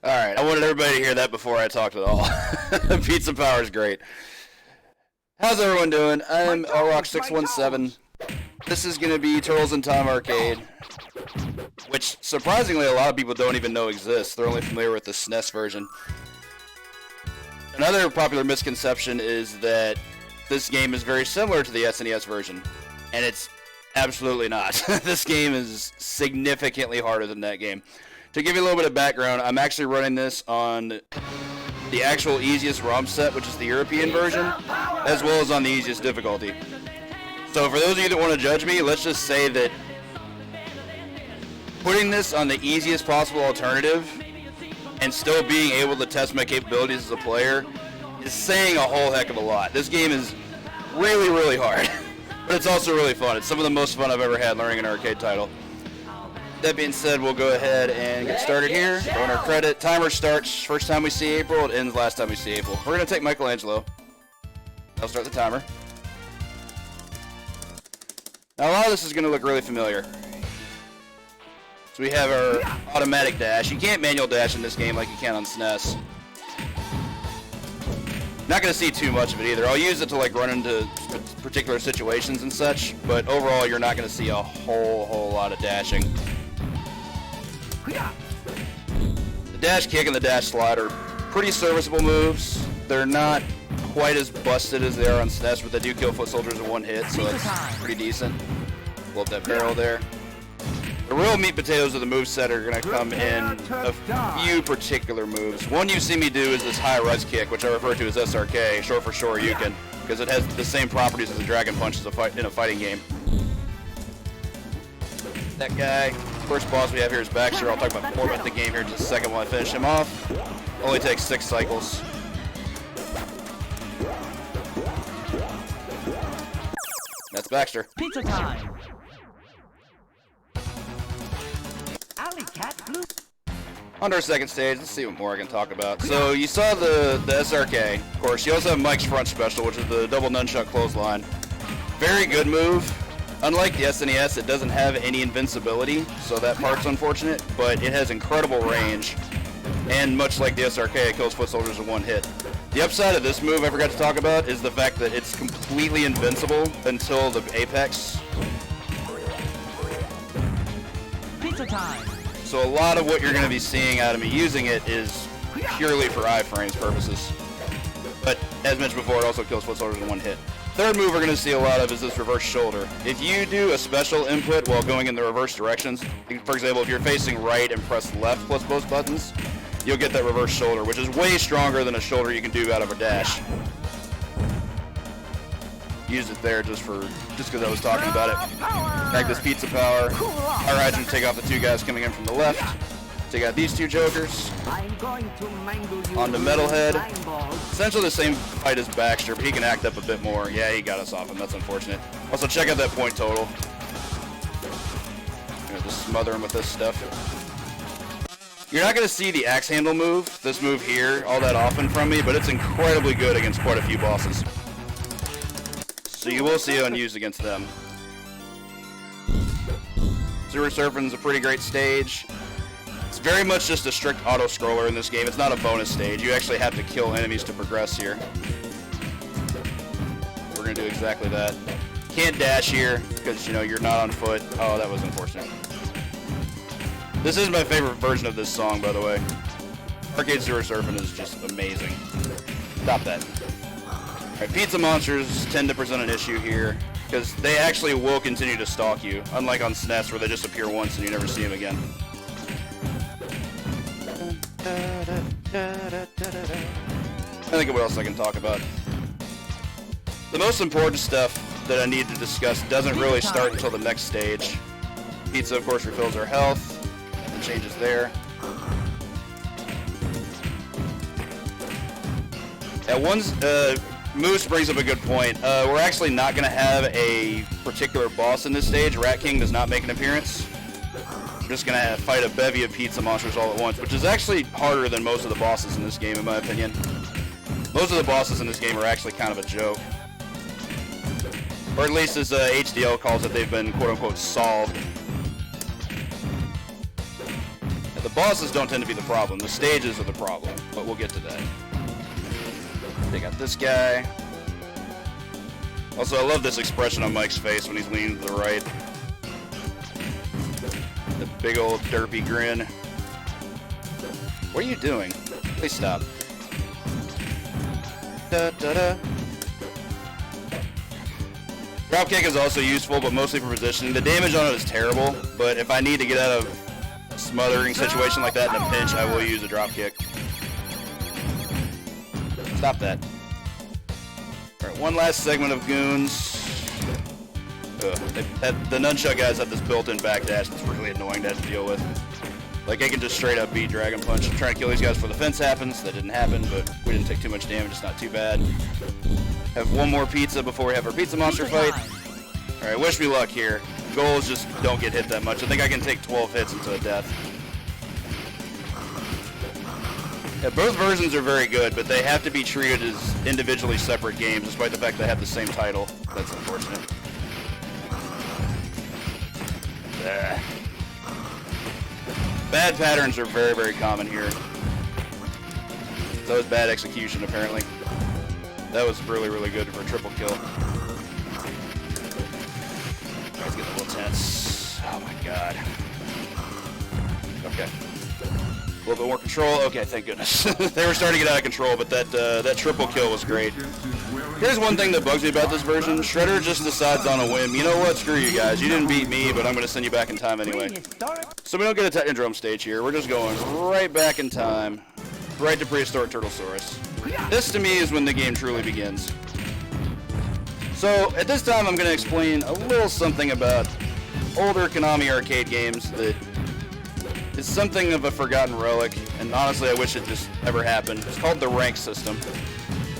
Alright, I wanted everybody to hear that before I talked at all. Pizza power is great. How's everyone doing? I'm LRock617. This is going to be Turtles in Time Arcade, which surprisingly a lot of people don't even know exists. They're only familiar with the SNES version. Another popular misconception is that this game is very similar to the SNES version, and it's absolutely not. This game is significantly harder than that game. To give you a little bit of background, I'm actually running this on the actual easiest ROM set, which is the European version, as well as on the easiest difficulty. So for those of you that want to judge me, let's just say that putting this on the easiest possible alternative and still being able to test my capabilities as a player is saying a whole heck of a lot. This game is really, really hard, but it's also really fun. It's some of the most fun I've ever had learning an arcade title. That being said, we'll go ahead and get started here. Going our credit. Timer starts first time we see April. It ends last time we see April. We're going to take Michelangelo. I'll start the timer. Now a lot of this is going to look really familiar. So we have our automatic dash. You can't manual dash in this game like you can on SNES. Not going to see too much of it either. I'll use it to like run into particular situations and such, but overall you're not going to see a whole lot of dashing. The dash kick and the dash slide are pretty serviceable moves. They're not quite as busted as they are on SNES, but they do kill foot soldiers in one hit, so that's pretty decent. Blow up that barrel there. The real meat potatoes of the moveset are going to come in a few particular moves. One you see me do is this high res kick, which I refer to as SRK, short for Shoryuken, because it has the same properties as a Dragon Punch in a fighting game. That guy, first boss we have here is Baxter. I'll talk more about the game here in just a second while I finish him off. Only takes 6 cycles. That's Baxter. Pizza time. On to our second stage, let's see what more I can talk about. So you saw the SRK, of course. You also have Mike's front special, which is the double nunchuck clothesline. Very good move. Unlike the SNES, it doesn't have any invincibility, so that part's unfortunate, but it has incredible range. And much like the SRK, it kills foot soldiers in one hit. The upside of this move I forgot to talk about is the fact that it's completely invincible until the apex. Pizza time. So a lot of what you're going to be seeing out of me using it is purely for iframes purposes. But as mentioned before, it also kills foot soldiers in one hit. Third move we're going to see a lot of is this reverse shoulder. If you do a special input while going in the reverse directions, for example, if you're facing right and press left plus both buttons, you'll get that reverse shoulder, which is way stronger than a shoulder you can do out of a dash. Used it there just because I was talking about it. Back this pizza power. Fire hydrant to take off the 2 guys coming in from the left. Take out these 2 jokers. On to Metalhead. Essentially the same fight as Baxter, but he can act up a bit more. Yeah, he got us off him. That's unfortunate. Also, check out that point total. Just smother him with this stuff. You're not going to see the axe handle move, this move here, all that often from me, but it's incredibly good against quite a few bosses. So you will see it unused against them. Sewer Surfing's a pretty great stage. It's very much just a strict auto-scroller in this game. It's not a bonus stage. You actually have to kill enemies to progress here. We're going to do exactly that. Can't dash here because, you know, you're not on foot. Oh, that was unfortunate. This is my favorite version of this song, by the way. Arcade Sewer Surfing is just amazing. Stop that. Alright, pizza monsters tend to present an issue here, because they actually will continue to stalk you, unlike on SNES where they just appear once and you never see them again. I think of what else I can talk about. The most important stuff that I need to discuss doesn't really start until the next stage. Pizza, of course, refills our health. Nothing changes there. Moose brings up a good point. We're actually not going to have a particular boss in this stage. Rat King does not make an appearance. We're just going to fight a bevy of pizza monsters all at once, which is actually harder than most of the bosses in this game, in my opinion. Most of the bosses in this game are actually kind of a joke. Or at least as HDL calls it, they've been quote-unquote solved. The bosses don't tend to be the problem. The stages are the problem, but we'll get to that. They got this guy. Also, I love this expression on Mike's face when he's leaning to the right. The big old derpy grin. What are you doing? Please stop. Da, da, da. Dropkick is also useful, but mostly for positioning. The damage on it is terrible, but if I need to get out of a smothering situation like that in a pinch, I will use a dropkick. Stop that. Alright, one last segment of goons. The nunchuck guys have this built-in backdash that's really annoying to have to deal with. Like, I can just straight up beat Dragon Punch. I'm trying to kill these guys before the fence happens. That didn't happen, but we didn't take too much damage. It's not too bad. Have one more pizza before we have our pizza monster fight. Alright, wish me luck here. Goals just don't get hit that much. I think I can take 12 hits into a death. Yeah, both versions are very good, but they have to be treated as individually separate games, despite the fact they have the same title. That's unfortunate. Bad patterns are very, very common here. That was bad execution, apparently. That was really, really good for a triple kill. Let's get a little tense. Oh my god. Okay. A little bit more control. Okay, thank goodness. They were starting to get out of control, but that triple kill was great. Here's one thing that bugs me about this version. Shredder just decides on a whim, you know what, screw you guys. You didn't beat me, but I'm going to send you back in time anyway. So we don't get a Technodrome stage here. We're just going right back in time. Right to prehistoric Turtlesaurus. This, to me, is when the game truly begins. So, at this time, I'm going to explain a little something about older Konami arcade games that is something of a forgotten relic, and honestly, I wish it just ever happened. It's called the rank system.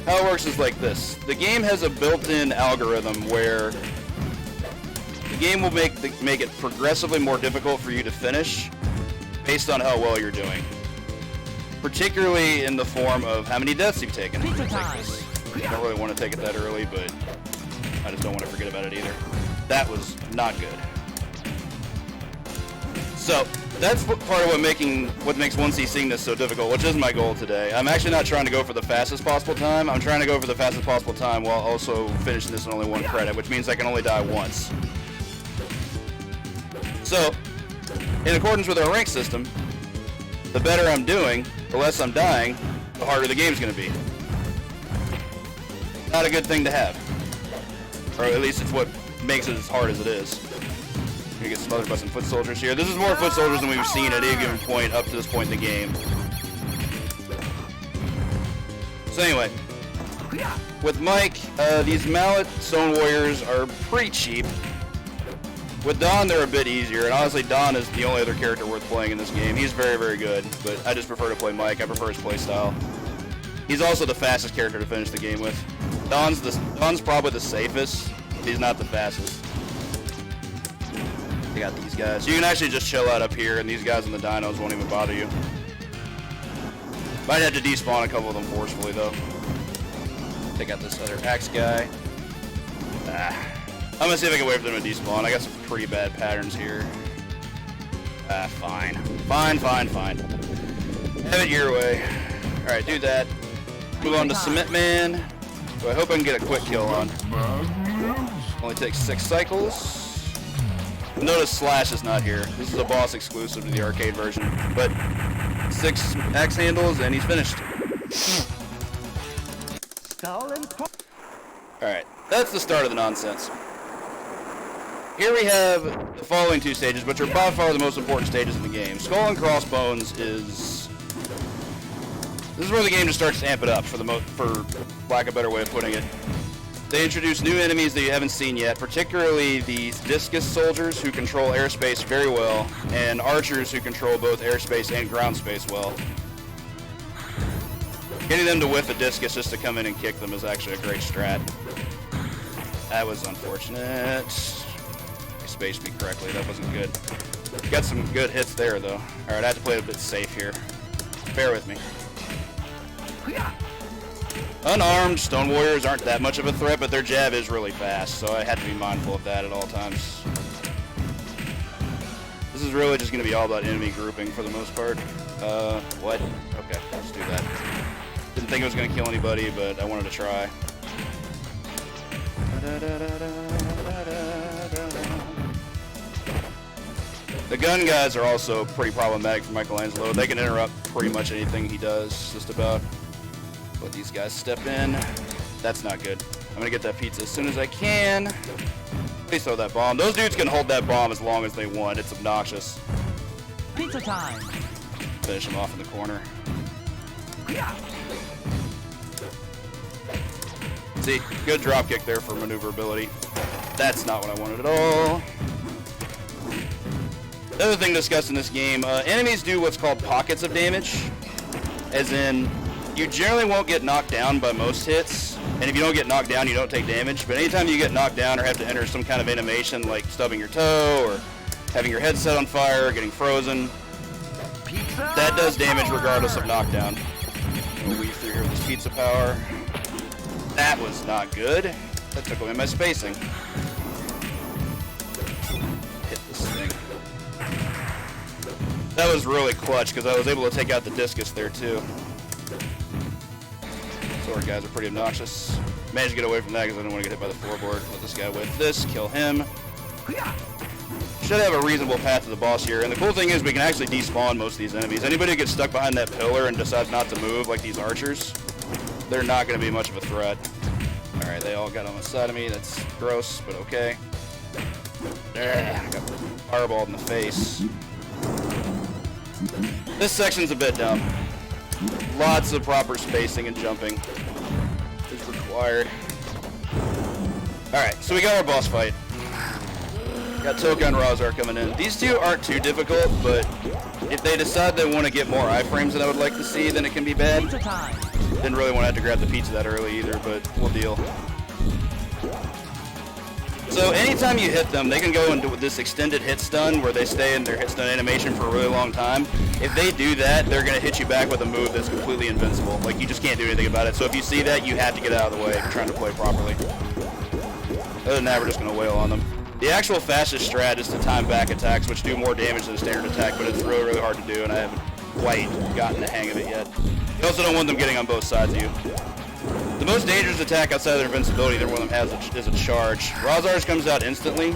How it works is like this. The game has a built-in algorithm where the game will make it progressively more difficult for you to finish based on how well you're doing. Particularly in the form of how many deaths you've taken. I'm gonna take this. I don't really want to take it that early, but I just don't want to forget about it either. That was not good. So, that's part of what makes 1C seeing this so difficult, which is my goal today. I'm actually not trying to go for the fastest possible time. I'm trying to go for the fastest possible time while also finishing this in only one credit, which means I can only die once. So, in accordance with our rank system, the better I'm doing, the less I'm dying, the harder the game's going to be. Not a good thing to have. Or at least it's what makes it as hard as it is. You get smothered by some foot soldiers here. This is more foot soldiers than we've seen at any given point up to this point in the game. So anyway, with Mike, these mallet stone warriors are pretty cheap. With Don, they're a bit easier, and honestly, Don is the only other character worth playing in this game. He's very, very good, but I just prefer to play Mike. I prefer his playstyle. He's also the fastest character to finish the game with. Don's probably the safest, but he's not the fastest. They got these guys. You can actually just chill out up here, and these guys in the dinos won't even bother you. Might have to despawn a couple of them forcefully, though. They got this other axe guy. I'm gonna see if I can wait for them to despawn. I got some pretty bad patterns here. Fine. Fine. Have it your way. Alright, do that. Move on to Cement Man. So I hope I can get a quick kill on. Only takes 6 cycles. Notice Slash is not here. This is a boss exclusive to the arcade version. But 6 axe handles and he's finished. Alright, that's the start of the nonsense. Here we have the following 2 stages, which are by far the most important stages in the game. Skull and Crossbones is... This is where the game just starts to amp it up, for lack of a better way of putting it. They introduce new enemies that you haven't seen yet, particularly these discus soldiers who control airspace very well, and archers who control both airspace and ground space well. Getting them to whiff a discus just to come in and kick them is actually a great strat. That was unfortunate. Spaced me correctly, that wasn't good. Got some good hits there, though. Alright, I have to play it a bit safe here. Bear with me. Unarmed Stone Warriors aren't that much of a threat, but their jab is really fast, so I had to be mindful of that at all times. This is really just going to be all about enemy grouping for the most part. What? Okay, let's do that. Didn't think it was going to kill anybody, but I wanted to try. The gun guys are also pretty problematic for Michelangelo. They can interrupt pretty much anything he does, just about. Let these guys step in. That's not good. I'm going to get that pizza as soon as I can. Please throw that bomb. Those dudes can hold that bomb as long as they want. It's obnoxious. Pizza time. Finish him off in the corner. See, good drop kick there for maneuverability. That's not what I wanted at all. The other thing discussed in this game, enemies do what's called pockets of damage. As in, you generally won't get knocked down by most hits. And if you don't get knocked down, you don't take damage. But anytime you get knocked down or have to enter some kind of animation like stubbing your toe or having your head set on fire or getting frozen, that does damage regardless of knockdown. We'll weave through here with this pizza power. That was not good. That took away my spacing. Hit this thing. That was really clutch because I was able to take out the discus there too. Sword guys are pretty obnoxious. Managed to get away from that because I didn't want to get hit by the floorboard. Let this guy whiff this, kill him. Should have a reasonable path to the boss here. And the cool thing is we can actually despawn most of these enemies. Anybody who gets stuck behind that pillar and decides not to move, like these archers, they're not going to be much of a threat. Alright, they all got on the side of me. That's gross, but okay. There, I got fireballed in the face. This section's a bit dumb. Lots of proper spacing and jumping is required. Alright, so we got our boss fight. Got Toka and Razar coming in. These two aren't too difficult, but if they decide they want to get more iframes than I would like to see, then it can be bad. Pizza time. Didn't really want to have to grab the pizza that early either, but we'll deal. So anytime you hit them, they can go into this extended hit stun where they stay in their hit stun animation for a really long time. If they do that, they're going to hit you back with a move that's completely invincible. Like, you just can't do anything about it. So if you see that, you have to get out of the way if you're trying to play properly. Other than that, we're just going to wail on them. The actual fastest strat is to time back attacks, which do more damage than a standard attack, but it's really, really hard to do, and I haven't quite gotten the hang of it yet. You also don't want them getting on both sides of you. The most dangerous attack outside of their invincibility that one of them has is a charge. Razar's comes out instantly.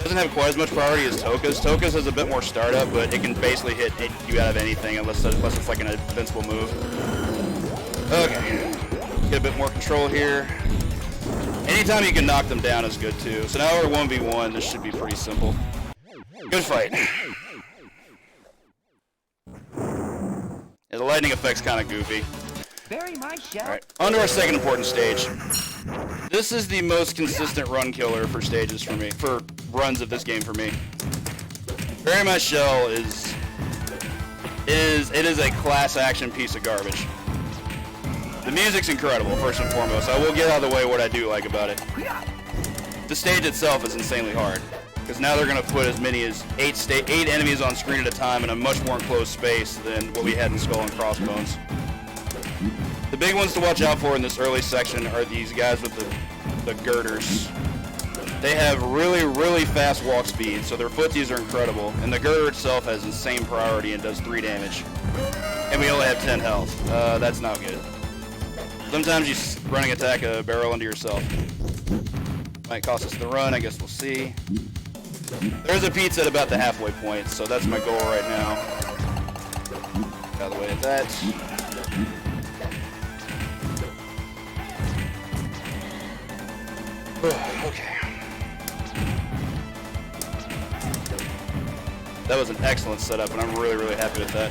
Doesn't have quite as much priority as Toka's. Toka's has a bit more startup, but it can basically hit you out of anything unless it's like an invincible move. Okay, get a bit more control here. Anytime you can knock them down is good too. So now we're 1v1. This should be pretty simple. Good fight. Yeah, the lightning effect's kind of goofy. Bury my shell. Alright, on to our second important stage. This is the most consistent run killer for stages for me, for runs of this game for me. Bury my shell is a class action piece of garbage. The music's incredible, first and foremost. I will get out of the way what I do like about it. The stage itself is insanely hard, because now they're going to put as many as 8 enemies on screen at a time in a much more enclosed space than what we had in Skull and Crossbones. The big ones to watch out for in this early section are these guys with the girders. They have really, really fast walk speed, so their footsies are incredible, and the girder itself has insane priority and does 3 damage. And we only have 10 health. That's not good. Sometimes you running attack a barrel into yourself. Might cost us the run, I guess we'll see. There's a pizza at about the halfway point, so that's my goal right now. Out of the way of that. Okay. That was an excellent setup, and I'm really, really happy with that.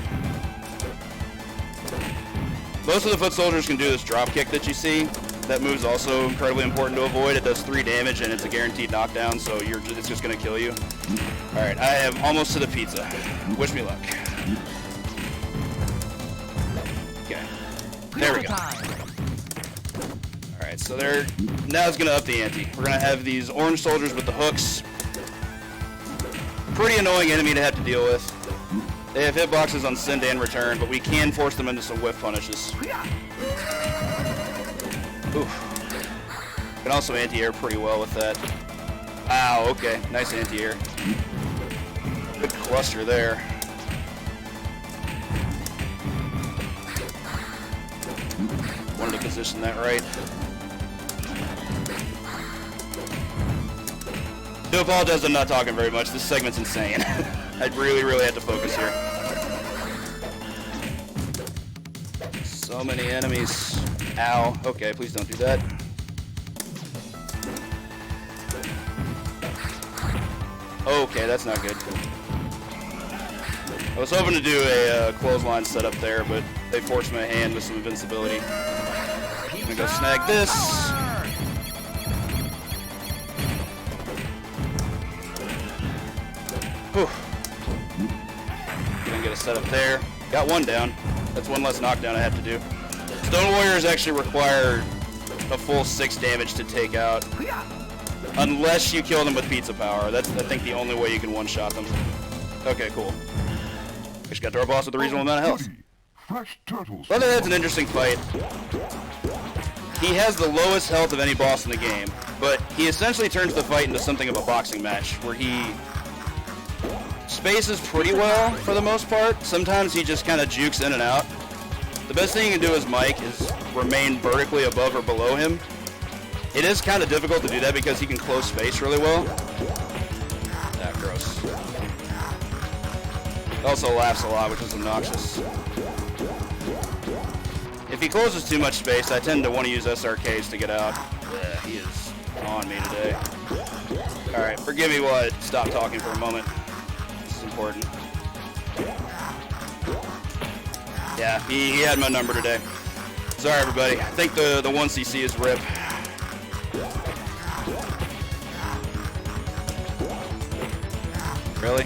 Most of the foot soldiers can do this drop kick that you see. That move's also incredibly important to avoid. It does 3 damage, and it's a guaranteed knockdown, so it's just going to kill you. All right, I am almost to the pizza. Wish me luck. Okay, there we go. All right, so now it's going to up the ante. We're going to have these orange soldiers with the hooks. Pretty annoying enemy to have to deal with. They have hitboxes on send and return, but we can force them into some whiff punishes. Oof. Can also anti-air pretty well with that. Wow, okay. Nice anti-air. Good cluster there. Wanted to position that right. Do apologize, I'm not talking very much. This segment's insane. I really had to focus here. So many enemies. Ow. Okay, please don't do that. Okay, that's not good. I was hoping to do a clothesline setup there, but they forced my hand with some invincibility. I'm gonna go snag this. Whew. Gonna get a setup there. Got one down. That's one less knockdown I have to do. Stone Warriors actually require a full 6 damage to take out. Unless you kill them with pizza power. That's, I think, the only way you can one-shot them. Okay, cool. Just got to our boss with a reasonable amount of health. Leatherhead's an interesting fight. He has the lowest health of any boss in the game, but he essentially turns the fight into something of a boxing match, where he spaces pretty well for the most part. Sometimes he just kind of jukes in and out. The best thing you can do as Mike is remain vertically above or below him. It is kind of difficult to do that because he can close space really well. Ah, gross. He also laughs a lot, which is obnoxious. If he closes too much space, I tend to want to use SRKs to get out. Yeah, he is on me today. Alright, forgive me while I stop talking for a moment. This is important. Yeah, he had my number today. Sorry, everybody. I think the 1cc is RIP. Really?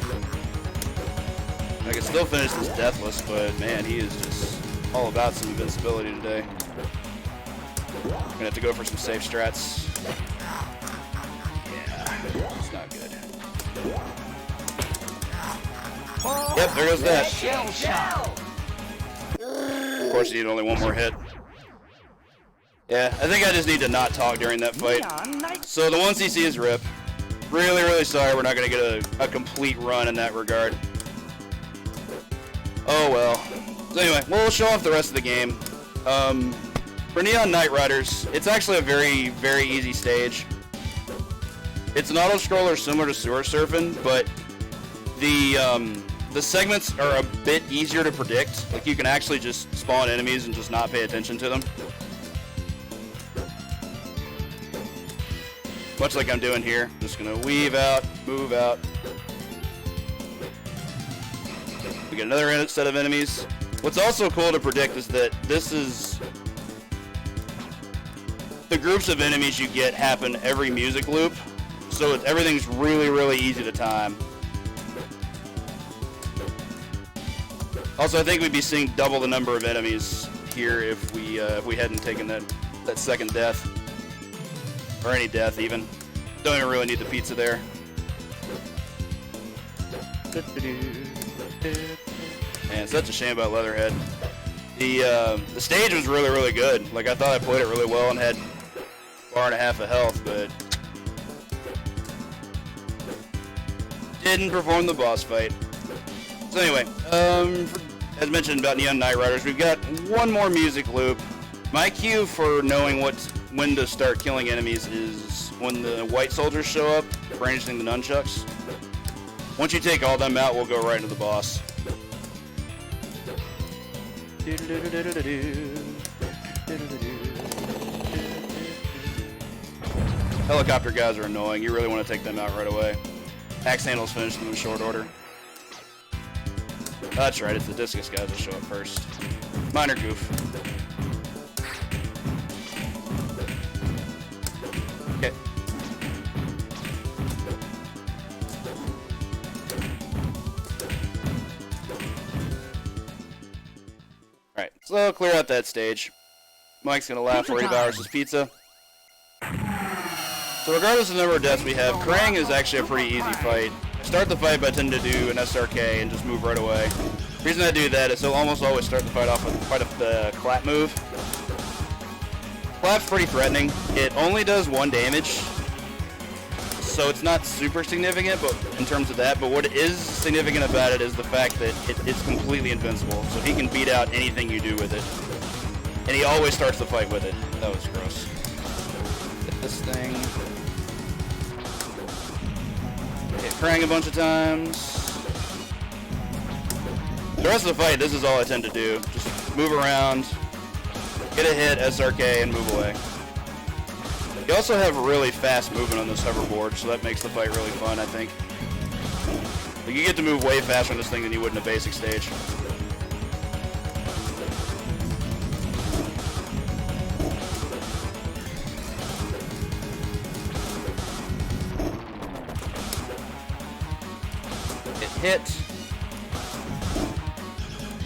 I can still finish this deathless, but man, he is just all about some invincibility today. Gonna have to go for some safe strats. Yeah, it's not good. Yep, there goes that. Of course, you need only one more hit. Yeah, I think I just need to not talk during that fight. So the 1cc is RIP. Really sorry we're not going to get a complete run in that regard. Oh well. So anyway, we'll show off the rest of the game. For Neon Knight Riders, it's actually a very easy stage. It's an auto-scroller similar to Sewer Surfing, but the segments are a bit easier to predict. Like, you can actually just spawn enemies and just not pay attention to them. Much like I'm doing here. Just gonna weave out, move out. We get another set of enemies. What's also cool to predict is that this is... the groups of enemies you get happen every music loop. So everything's really easy to time. Also, I think we'd be seeing double the number of enemies here if we hadn't taken that second death. Or any death, even. Don't even really need the pizza there. Man, such a shame about Leatherhead. The stage was really good. Like, I thought I played it really well and had 1.5 bars of health, but didn't perform the boss fight. So anyway, as mentioned about Neon Knight Riders, we've got one more music loop. My cue for knowing when to start killing enemies is when the white soldiers show up, brandishing the nunchucks. Once you take all them out, we'll go right into the boss. Helicopter guys are annoying. You really want to take them out right away. Axe handles finish them in short order. That's right, it's the discus guys that show up first. Minor goof. Okay. Alright, so clear out that stage. Mike's gonna laugh where he devours his pizza. So regardless of the number of deaths we have, Krang is actually a pretty easy fight. I start the fight by tending to do an SRK and just move right away. The reason I do that is he'll almost always start the fight off with the clap move. Clap's pretty threatening. It only does 1 damage. so it's not super significant, but in terms of that. But what is significant about it is the fact that it's completely invincible, so he can beat out anything you do with it, and he always starts the fight with it. That was gross. Hit this thing. Hit Krang a bunch of times. The rest of the fight, this is all I tend to do. Just move around, get a hit, SRK, and move away. You also have really fast movement on this hoverboard, so that makes the fight really fun, I think. Like, you get to move way faster on this thing than you would in a basic stage. Hit.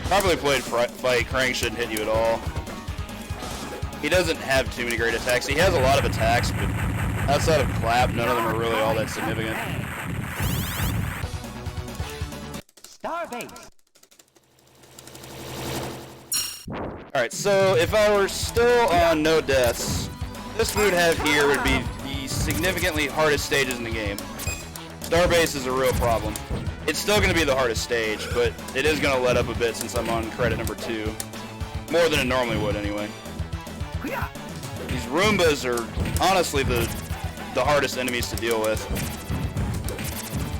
Properly played fight, Krang shouldn't hit you at all. He doesn't have too many great attacks. He has a lot of attacks, but outside of Clap, none of them are really all that significant. Starbase. Alright, so if I were still on no deaths, this we would have here would be the significantly hardest stages in the game. Starbase is a real problem. It's still going to be the hardest stage, but it is going to let up a bit since I'm on credit number 2. More than it normally would, anyway. These Roombas are honestly the hardest enemies to deal with.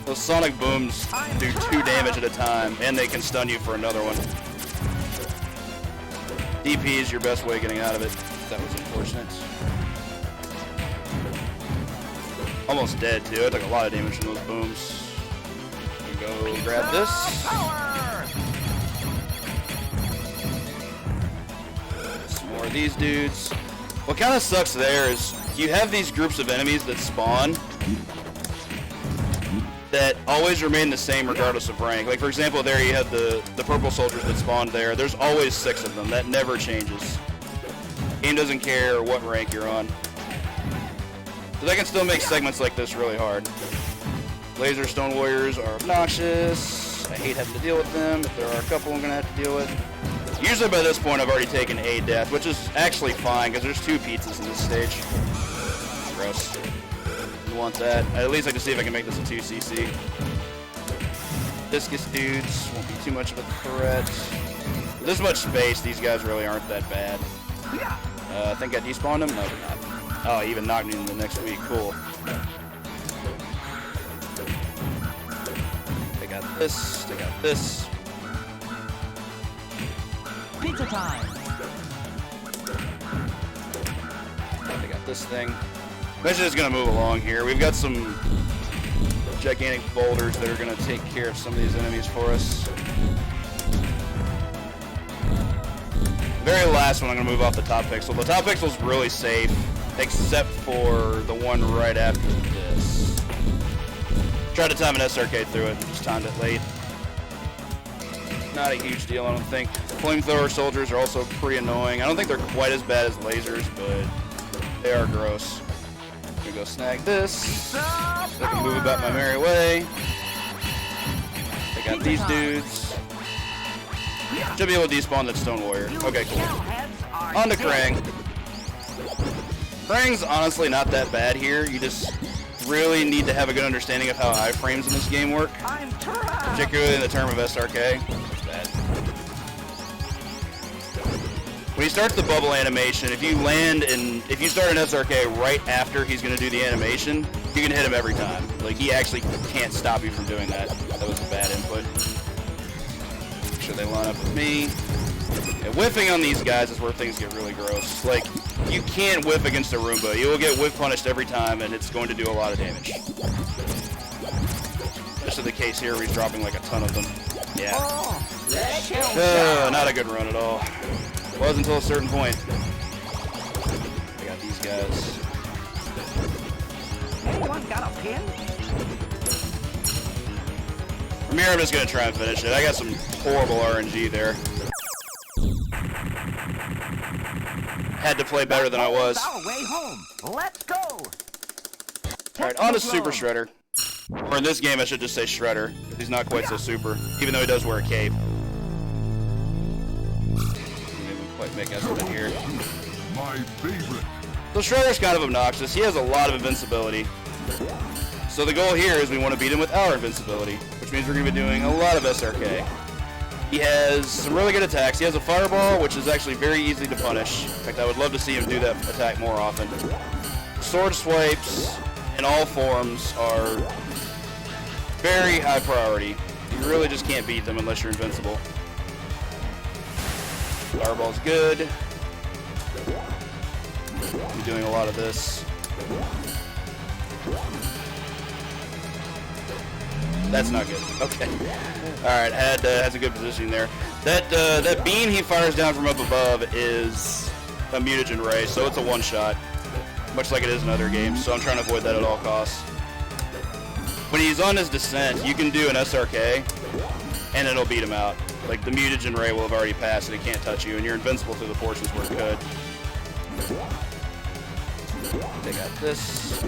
Those sonic booms do 2 damage at a time, and they can stun you for another one. DP is your best way of getting out of it. That was unfortunate. Almost dead, too. I took a lot of damage from those booms. Go grab this. Some more of these dudes. What kind of sucks there is you have these groups of enemies that spawn that always remain the same regardless of rank. Like, for example, there you have the purple soldiers that spawned there. There's always 6 of them. That never changes. Game doesn't care what rank you're on. So that can still make segments like this really hard. Laser Stone Warriors are obnoxious. I hate having to deal with them, but there are a couple I'm going to have to deal with. Usually by this point I've already taken a death, which is actually fine because there's 2 pizzas in this stage. Gross. Didn't want that. I at least like to see if I can make this a 2cc. Discus dudes won't be too much of a threat. With this much space, these guys really aren't that bad. I think I despawned them? No, they're not. Oh, even knocked me in the next week. Cool. They got this. They got this. Pizza time. They got this thing. Mission is going to move along here. We've got some gigantic boulders that are going to take care of some of these enemies for us. Very last one, I'm going to move off the top pixel. The top pixel's really safe, except for the one right after this. Tried to time an SRK through it, just timed it late. Not a huge deal, I don't think. Flamethrower soldiers are also pretty annoying. I don't think they're quite as bad as lasers, but they are gross. I'm gonna go snag this, so I can move about my merry way. They got these dudes. Should be able to despawn that Stone Warrior. Okay, cool. On to Krang. Krang's honestly not that bad here. You just really need to have a good understanding of how iframes in this game work. Particularly in the term of SRK. That's bad. When he starts the bubble animation, if you land and if you start an SRK right after he's going to do the animation, you can hit him every time. Like, he actually can't stop you from doing that. That was a bad input. Make sure they line up with me. Yeah, whiffing on these guys is where things get really gross. Like, you can't whiff against a Roomba. You will get whiff punished every time, and it's going to do a lot of damage. Especially the case here where he's dropping like a ton of them. Yeah. Not a good run at all. Was until a certain point. I got these guys. Anyone got a pin? From here, I'm just going to try and finish it. I got some horrible RNG there. Had to play better than I was. Our way home. Let's go. Alright, on to Super Shredder. Or in this game, I should just say Shredder. He's not quite so super, even though he does wear a cape. Quite make estimate here. My favorite. So Shredder's kind of obnoxious. He has a lot of invincibility. So the goal here is we want to beat him with our invincibility, which means we're going to be doing a lot of SRK. He has some really good attacks. He has a fireball, which is actually very easy to punish. In fact, I would love to see him do that attack more often. Sword swipes in all forms are very high priority. You really just can't beat them unless you're invincible. Fireball's good. I'm doing a lot of this. That's not good. Okay. Alright, has a good positioning there. That beam he fires down from up above is a mutagen ray, so it's a one-shot. Much like it is in other games, so I'm trying to avoid that at all costs. When he's on his descent, you can do an SRK, and it'll beat him out. Like, the mutagen ray will have already passed, and it can't touch you, and you're invincible through the portions where it could. Take out this.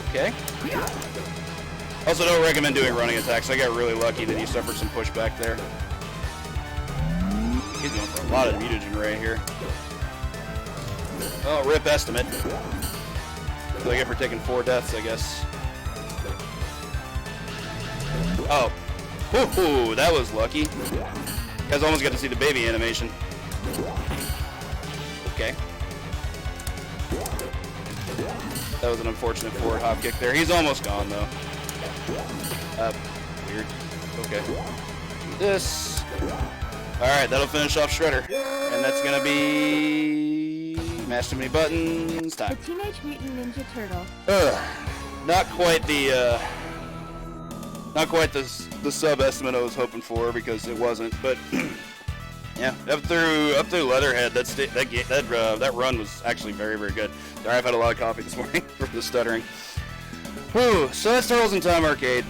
Okay. Also, don't recommend doing running attacks. I got really lucky that he suffered some pushback there. He's going for a lot of mutagen ray here. Oh, rip estimate. That's what I get for taking 4 deaths, I guess. Oh. Woohoo, that was lucky. You guys almost got to see the baby animation. Okay. That was an unfortunate forward hop kick there. He's almost gone, though. Weird. Okay. Do this. Alright, that'll finish off Shredder. And that's gonna be... Mash too many buttons. Time. The Teenage Mutant Ninja Turtle. Not quite the, the sub estimate I was hoping for, because it wasn't, but... Yeah, up through Leatherhead, that run was actually very, very good. Sorry, I've had a lot of coffee this morning for the stuttering. Whew, so that's Turtles in Time Arcade.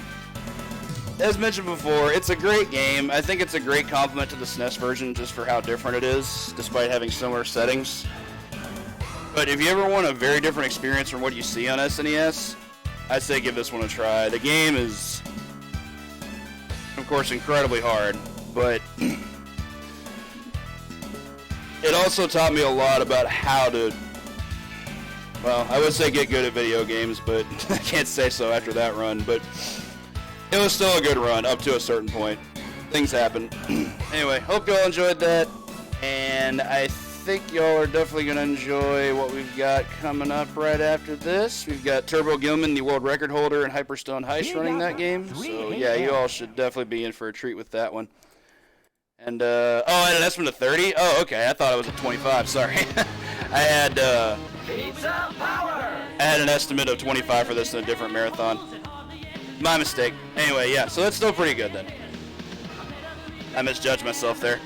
As mentioned before, it's a great game. I think it's a great complement to the SNES version just for how different it is, despite having similar settings. But if you ever want a very different experience from what you see on SNES, I'd say give this one a try. The game is, of course, incredibly hard, but it also taught me a lot about how to, well, I would say get good at video games, but I can't say so after that run, but it was still a good run up to a certain point. Things happen. Anyway, hope y'all enjoyed that, and I think y'all are definitely going to enjoy what we've got coming up right after this. We've got Turbo Gilman, the world record holder, and Hyperstone Heist running that game, so yeah, you all should definitely be in for a treat with that one. And, oh, I had an estimate of 30? Oh, okay, I thought it was at 25, sorry. I had an estimate of 25 for this in a different marathon. My mistake. Anyway, yeah, so that's still pretty good then. I misjudged myself there.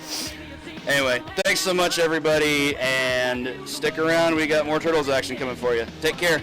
Anyway, thanks so much, everybody, and stick around. We got more Turtles action coming for you. Take care.